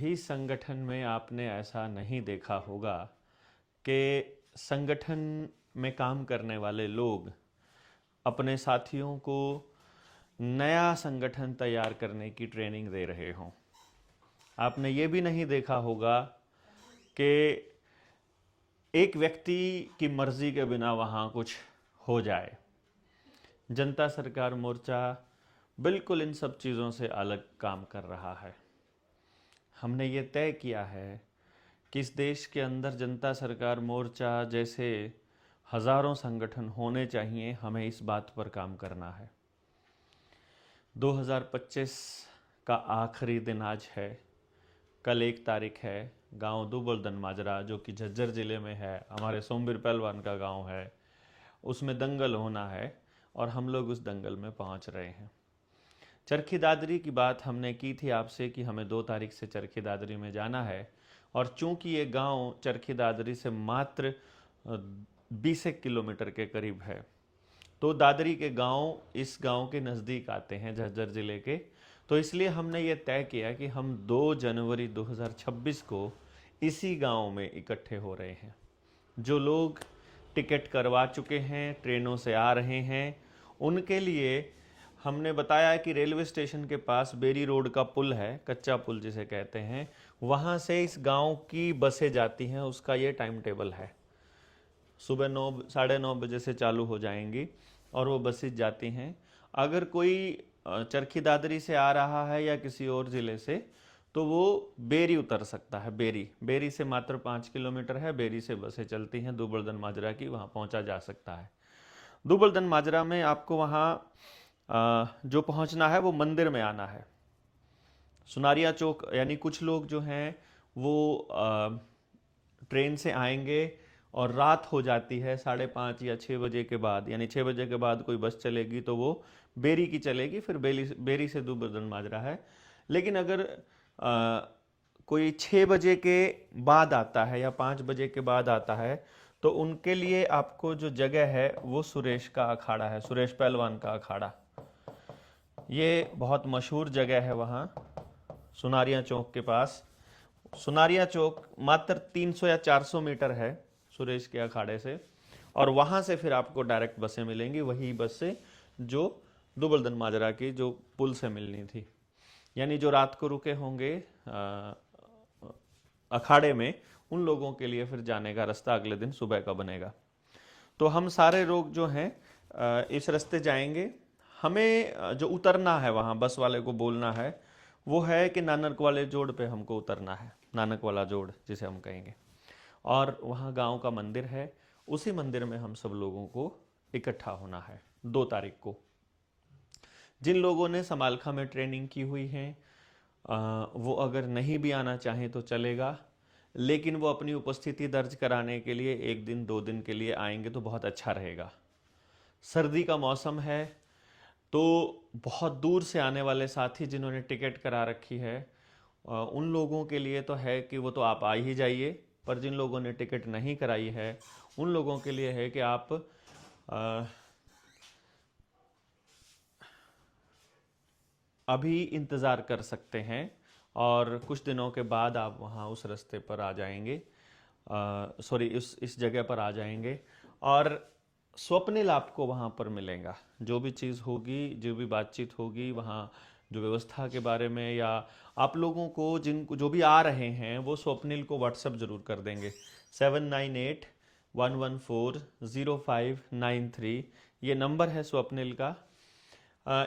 भी संगठन में आपने ऐसा नहीं देखा होगा कि संगठन में काम करने वाले लोग अपने साथियों को नया संगठन तैयार करने की ट्रेनिंग दे रहे हों। आपने ये भी नहीं देखा होगा कि एक व्यक्ति की मर्जी के बिना वहाँ कुछ हो जाए। जनता सरकार मोर्चा बिल्कुल इन सब चीज़ों से अलग काम कर रहा है। हमने ये तय किया है कि इस देश के अंदर जनता सरकार मोर्चा जैसे हज़ारों संगठन होने चाहिए। हमें इस बात पर काम करना है। 2025 का आखिरी दिन आज है। कल 1 तारीख है। गांव दुबलदन माजरा जो कि झज्जर ज़िले में है, हमारे सोमवीर पहलवान का गांव है, उसमें दंगल होना है और हम लोग उस दंगल में पहुंच रहे हैं। चरखी दादरी की बात हमने की थी आपसे कि हमें 2 तारीख से चरखी दादरी में जाना है और चूंकि ये गांव चरखी दादरी से मात्र 20 किलोमीटर के करीब है, तो दादरी के गांव इस गांव के नज़दीक आते हैं झज्जर ज़िले के। तो इसलिए हमने ये तय किया कि हम 2 जनवरी 2026 को इसी गांव में इकट्ठे हो रहे हैं। जो लोग टिकट करवा चुके हैं, ट्रेनों से आ रहे हैं, उनके लिए हमने बताया कि रेलवे स्टेशन के पास बेरी रोड का पुल है, कच्चा पुल जिसे कहते हैं, वहाँ से इस गांव की बसें जाती हैं। उसका ये टाइम टेबल है। सुबह 9 साढ़े 9 बजे से चालू हो जाएंगी और वो बसें जाती हैं। अगर कोई चरखी दादरी से आ रहा है या किसी और ज़िले से, तो वो बेरी उतर सकता है। बेरी से मात्र 5 किलोमीटर है। बेरी से बसें चलती हैं दुबलदन माजरा की, वहाँ पहुँचा जा सकता है। दुबलदन माजरा में आपको वहाँ जो पहुँचना है वो मंदिर में आना है। सुनारिया चौक, यानी कुछ लोग जो हैं वो ट्रेन से आएंगे और रात हो जाती है 5:30 या 6 बजे के बाद, यानी 6 बजे के बाद कोई बस चलेगी तो वो बेरी की चलेगी, फिर बेरी से दुबलदन माजरा है। लेकिन अगर कोई 6 बजे के बाद आता है या 5 बजे के बाद आता है, तो उनके लिए आपको जो जगह है वो सुरेश का अखाड़ा है, सुरेश पहलवान का अखाड़ा। ये बहुत मशहूर जगह है वहाँ सुनारिया चौक के पास। सुनारिया चौक मात्र 300 या 400 मीटर है सुरेश के अखाड़े से, और वहाँ से फिर आपको डायरेक्ट बसें मिलेंगी, वही बस से जो दुबलदन माजरा की जो पुल से मिलनी थी। यानी जो रात को रुके होंगे अखाड़े में, उन लोगों के लिए फिर जाने का रास्ता अगले दिन सुबह का बनेगा। तो हम सारे लोग जो हैं इस रास्ते जाएंगे। हमें जो उतरना है वहाँ, बस वाले को बोलना है वो है कि नानक वाले जोड़ पे हमको उतरना है, नानक वाला जोड़ जिसे हम कहेंगे। और वहाँ गांव का मंदिर है, उसी मंदिर में हम सब लोगों को इकट्ठा होना है 2 तारीख को। जिन लोगों ने समालखा में ट्रेनिंग की हुई है वो अगर नहीं भी आना चाहें तो चलेगा, लेकिन वो अपनी उपस्थिति दर्ज कराने के लिए 1 दिन 2 दिन के लिए आएंगे तो बहुत अच्छा रहेगा। सर्दी का मौसम है, तो बहुत दूर से आने वाले साथी जिन्होंने टिकट करा रखी है उन लोगों के लिए तो है कि वो तो आप आ ही जाइए, पर जिन लोगों ने टिकट नहीं कराई है उन लोगों के लिए है कि आप अभी इंतज़ार कर सकते हैं और कुछ दिनों के बाद आप वहाँ उस रास्ते पर आ जाएंगे, सॉरी इस जगह पर आ जाएंगे और स्वप्निल आपको वहाँ पर मिलेगा। जो भी चीज़ होगी, जो भी बातचीत होगी वहाँ, जो व्यवस्था के बारे में, या आप लोगों को जो भी आ रहे हैं वो स्वप्निल को व्हाट्सएप ज़रूर कर देंगे। 7981140593 ये नंबर है स्वप्निल का।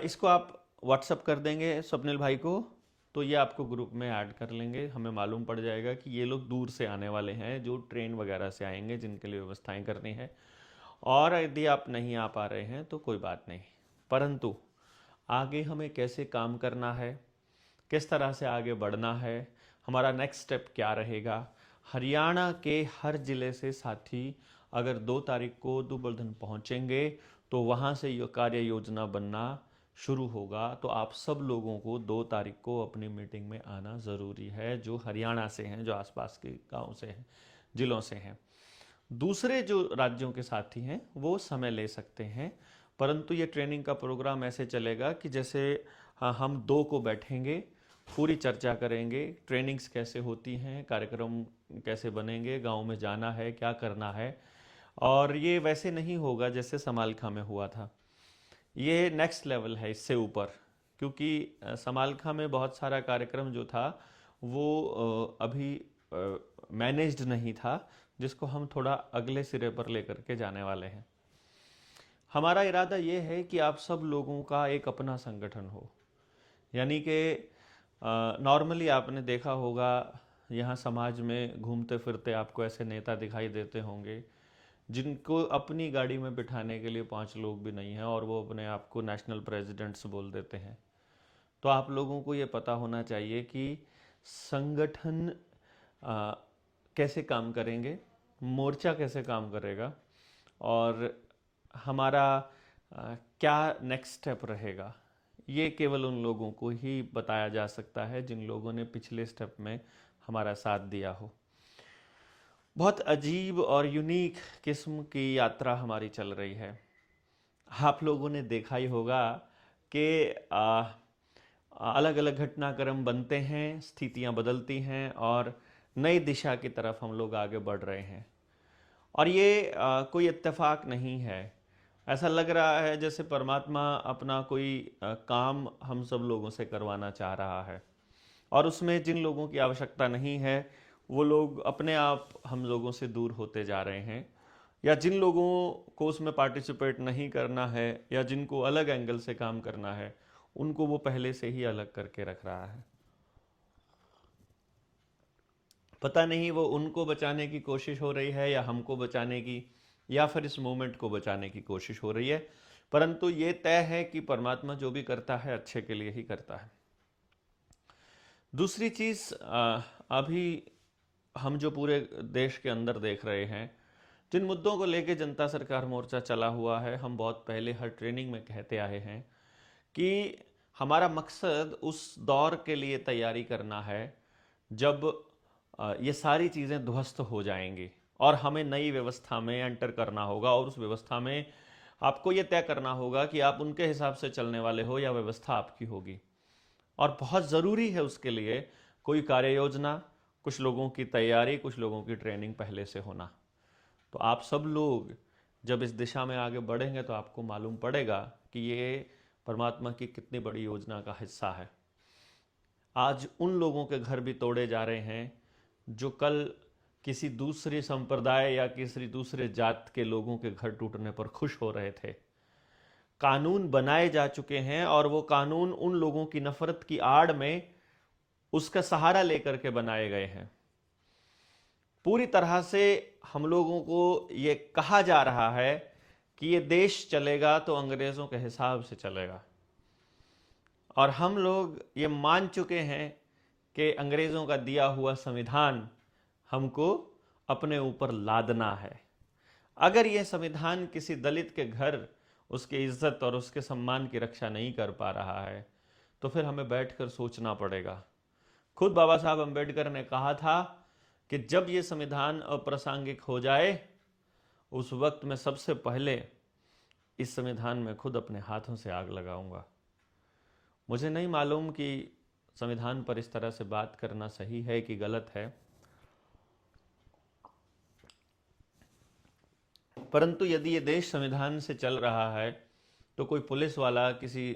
इसको आप व्हाट्सएप कर देंगे स्वप्निल भाई को, तो ये आपको ग्रुप में ऐड कर लेंगे। हमें मालूम पड़ जाएगा कि ये लोग दूर से आने वाले हैं, जो ट्रेन वगैरह से आएंगे, जिनके लिए व्यवस्थाएं करनी है। और यदि आप नहीं आ पा रहे हैं तो कोई बात नहीं, परंतु आगे हमें कैसे काम करना है, किस तरह से आगे बढ़ना है, हमारा नेक्स्ट स्टेप क्या रहेगा, हरियाणा के हर ज़िले से साथी अगर 2 तारीख को दुबलदन पहुंचेंगे तो वहां से ये कार्य योजना बनना शुरू होगा। तो आप सब लोगों को 2 तारीख को अपनी मीटिंग में आना ज़रूरी है, जो हरियाणा से हैं, जो आसपास के गाँव से हैं, ज़िलों से हैं। दूसरे जो राज्यों के साथी हैं वो समय ले सकते हैं, परंतु ये ट्रेनिंग का प्रोग्राम ऐसे चलेगा कि जैसे हम 2 को बैठेंगे पूरी चर्चा करेंगे। ट्रेनिंग्स कैसे होती हैं, कार्यक्रम कैसे बनेंगे, गांव में जाना है, क्या करना है। और ये वैसे नहीं होगा जैसे समालखा में हुआ था, ये नेक्स्ट लेवल है, इससे ऊपर। क्योंकि समालखा में बहुत सारा कार्यक्रम जो था वो अभी मैनेज्ड नहीं था, जिसको हम थोड़ा अगले सिरे पर लेकर के जाने वाले हैं। हमारा इरादा ये है कि आप सब लोगों का एक अपना संगठन हो। यानी कि नॉर्मली आपने देखा होगा यहाँ समाज में घूमते फिरते आपको ऐसे नेता दिखाई देते होंगे जिनको अपनी गाड़ी में बिठाने के लिए 5 लोग भी नहीं हैं और वो अपने आप को नेशनल प्रेसिडेंट्स बोल देते हैं। तो आप लोगों को ये पता होना चाहिए कि संगठन कैसे काम करेंगे, मोर्चा कैसे काम करेगा, और हमारा क्या नेक्स्ट स्टेप रहेगा। ये केवल उन लोगों को ही बताया जा सकता है जिन लोगों ने पिछले स्टेप में हमारा साथ दिया हो। बहुत अजीब और यूनिक किस्म की यात्रा हमारी चल रही है। आप लोगों ने देखा ही होगा कि अलग अलग घटनाक्रम बनते हैं, स्थितियां बदलती हैं और नई दिशा की तरफ हम लोग आगे बढ़ रहे हैं। और ये कोई इत्तेफाक नहीं है। ऐसा लग रहा है जैसे परमात्मा अपना कोई काम हम सब लोगों से करवाना चाह रहा है, और उसमें जिन लोगों की आवश्यकता नहीं है वो लोग अपने आप हम लोगों से दूर होते जा रहे हैं, या जिन लोगों को उसमें पार्टिसिपेट नहीं करना है या जिनको अलग एंगल से काम करना है उनको वो पहले से ही अलग करके रख रहा है। पता नहीं वो उनको बचाने की कोशिश हो रही है या हमको बचाने की, या फिर इस मोमेंट को बचाने की कोशिश हो रही है। परंतु ये तय है कि परमात्मा जो भी करता है अच्छे के लिए ही करता है। दूसरी चीज़, अभी हम जो पूरे देश के अंदर देख रहे हैं, जिन मुद्दों को लेके जनता सरकार मोर्चा चला हुआ है, हम बहुत पहले हर ट्रेनिंग में कहते आए हैं कि हमारा मकसद उस दौर के लिए तैयारी करना है जब ये सारी चीज़ें ध्वस्त हो जाएंगी और हमें नई व्यवस्था में एंटर करना होगा, और उस व्यवस्था में आपको ये तय करना होगा कि आप उनके हिसाब से चलने वाले हो या व्यवस्था आपकी होगी। और बहुत ज़रूरी है उसके लिए कोई कार्य योजना, कुछ लोगों की तैयारी, कुछ लोगों की ट्रेनिंग पहले से होना। तो आप सब लोग जब इस दिशा में आगे बढ़ेंगे तो आपको मालूम पड़ेगा कि ये परमात्मा की कितनी बड़ी योजना का हिस्सा है। आज उन लोगों के घर भी तोड़े जा रहे हैं जो कल किसी दूसरे संप्रदाय या किसी दूसरे जात के लोगों के घर टूटने पर खुश हो रहे थे। कानून बनाए जा चुके हैं और वो कानून उन लोगों की नफरत की आड़ में उसका सहारा लेकर के बनाए गए हैं। पूरी तरह से हम लोगों को ये कहा जा रहा है कि ये देश चलेगा तो अंग्रेज़ों के हिसाब से चलेगा, और हम लोग ये मान चुके हैं कि अंग्रेज़ों का दिया हुआ संविधान हमको अपने ऊपर लादना है। अगर ये संविधान किसी दलित के घर उसकी इज्जत और उसके सम्मान की रक्षा नहीं कर पा रहा है तो फिर हमें बैठकर सोचना पड़ेगा। खुद बाबा साहब अम्बेडकर ने कहा था कि जब ये संविधान अप्रासंगिक हो जाए उस वक्त मैं सबसे पहले इस संविधान में खुद अपने हाथों से आग लगाऊंगा। मुझे नहीं मालूम कि संविधान पर इस तरह से बात करना सही है कि गलत है, परंतु यदि ये देश संविधान से चल रहा है तो कोई पुलिस वाला किसी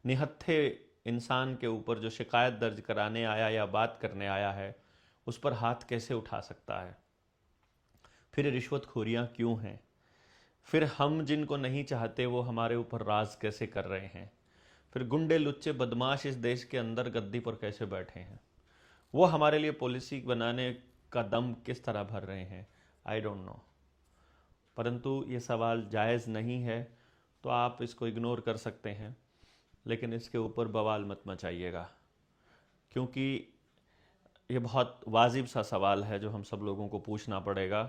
निहत्थे इंसान के ऊपर जो शिकायत दर्ज कराने आया या बात करने आया है उस पर हाथ कैसे उठा सकता है? फिर रिश्वतखोरियां क्यों हैं? फिर हम जिनको नहीं चाहते वो हमारे ऊपर राज कैसे कर रहे हैं? फिर गुंडे लुच्चे बदमाश इस देश के अंदर गद्दी पर कैसे बैठे हैं? वो हमारे लिए पॉलिसी बनाने का दम किस तरह भर रहे हैं? I don't know. परंतु ये सवाल जायज़ नहीं है तो आप इसको इग्नोर कर सकते हैं, लेकिन इसके ऊपर बवाल मत मचाइएगा, क्योंकि ये बहुत वाजिब सा सवाल है जो हम सब लोगों को पूछना पड़ेगा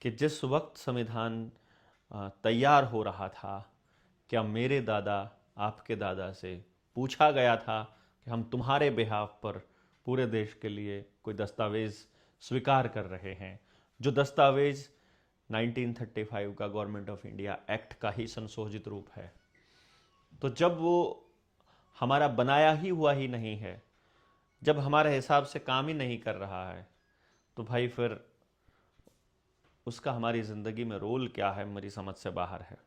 कि जिस वक्त संविधान तैयार हो रहा था, क्या मेरे दादा आपके दादा से पूछा गया था कि हम तुम्हारे बिहाफ पर पूरे देश के लिए कोई दस्तावेज़ स्वीकार कर रहे हैं, जो दस्तावेज़ 1935 का गवर्नमेंट ऑफ इंडिया एक्ट का ही संशोधित रूप है? तो जब वो हमारा बनाया ही हुआ ही नहीं है जब हमारे हिसाब से काम ही नहीं कर रहा है तो भाई फिर उसका हमारी ज़िंदगी में रोल क्या है, मेरी समझ से बाहर है।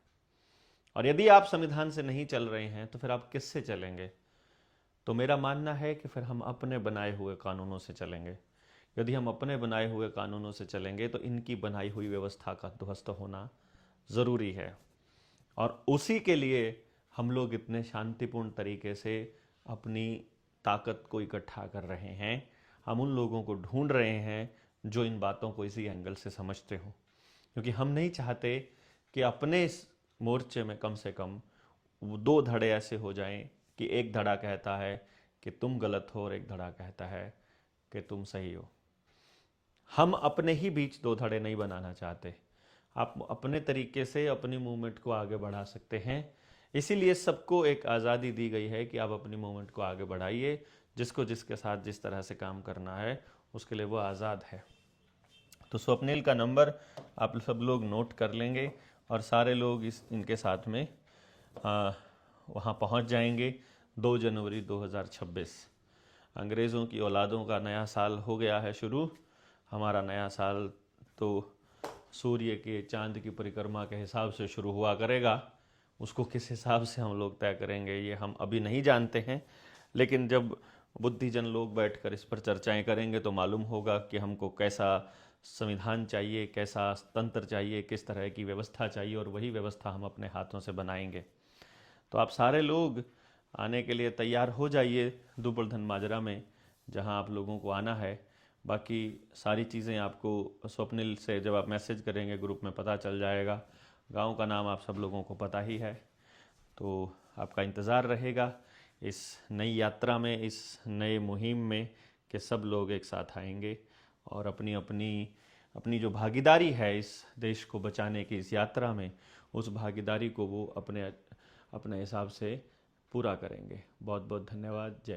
और यदि आप संविधान से नहीं चल रहे हैं तो फिर आप किससे चलेंगे? तो मेरा मानना है कि फिर हम अपने बनाए हुए कानूनों से चलेंगे। यदि हम अपने बनाए हुए कानूनों से चलेंगे तो इनकी बनाई हुई व्यवस्था का ध्वस्त होना ज़रूरी है। और उसी के लिए हम लोग इतने शांतिपूर्ण तरीके से अपनी ताकत को इकट्ठा कर रहे हैं। हम उन लोगों को ढूंढ रहे हैं जो इन बातों को इसी एंगल से समझते हो, क्योंकि हम नहीं चाहते कि अपने इस मोर्चे में कम से कम वो दो धड़े ऐसे हो जाएं कि एक धड़ा कहता है कि तुम गलत हो और एक धड़ा कहता है कि तुम सही हो। हम अपने ही बीच दो धड़े नहीं बनाना चाहते। आप अपने तरीके से अपनी मूवमेंट को आगे बढ़ा सकते हैं। इसीलिए सबको एक आज़ादी दी गई है कि आप अपनी मूवमेंट को आगे बढ़ाइए। जिसको जिसके साथ जिस तरह से काम करना है उसके लिए वो आज़ाद है। तो स्वप्निल का नंबर आप सब लोग नोट कर लेंगे और सारे लोग इनके साथ में वहाँ पहुँच जाएंगे 2 जनवरी 2026। अंग्रेज़ों की औलादों का नया साल हो गया है शुरू। हमारा नया साल तो सूर्य के चांद की परिक्रमा के हिसाब से शुरू हुआ करेगा। उसको किस हिसाब से हम लोग तय करेंगे ये हम अभी नहीं जानते हैं, लेकिन जब बुद्धिजन लोग बैठकर इस पर चर्चाएं करेंगे तो मालूम होगा कि हमको कैसा संविधान चाहिए, कैसा तंत्र चाहिए, किस तरह की व्यवस्था चाहिए, और वही व्यवस्था हम अपने हाथों से बनाएंगे। तो आप सारे लोग आने के लिए तैयार हो जाइए दुबलधन माजरा में, जहां आप लोगों को आना है। बाकी सारी चीज़ें आपको स्वप्निल से जब आप मैसेज करेंगे ग्रुप में पता चल जाएगा। गांव का नाम आप सब लोगों को पता ही है। तो आपका इंतज़ार रहेगा इस नई यात्रा में, इस नए मुहिम में, कि सब लोग एक साथ आएंगे और अपनी अपनी अपनी जो भागीदारी है इस देश को बचाने की इस यात्रा में, उस भागीदारी को वो अपने अपने हिसाब से पूरा करेंगे। बहुत बहुत धन्यवाद। जय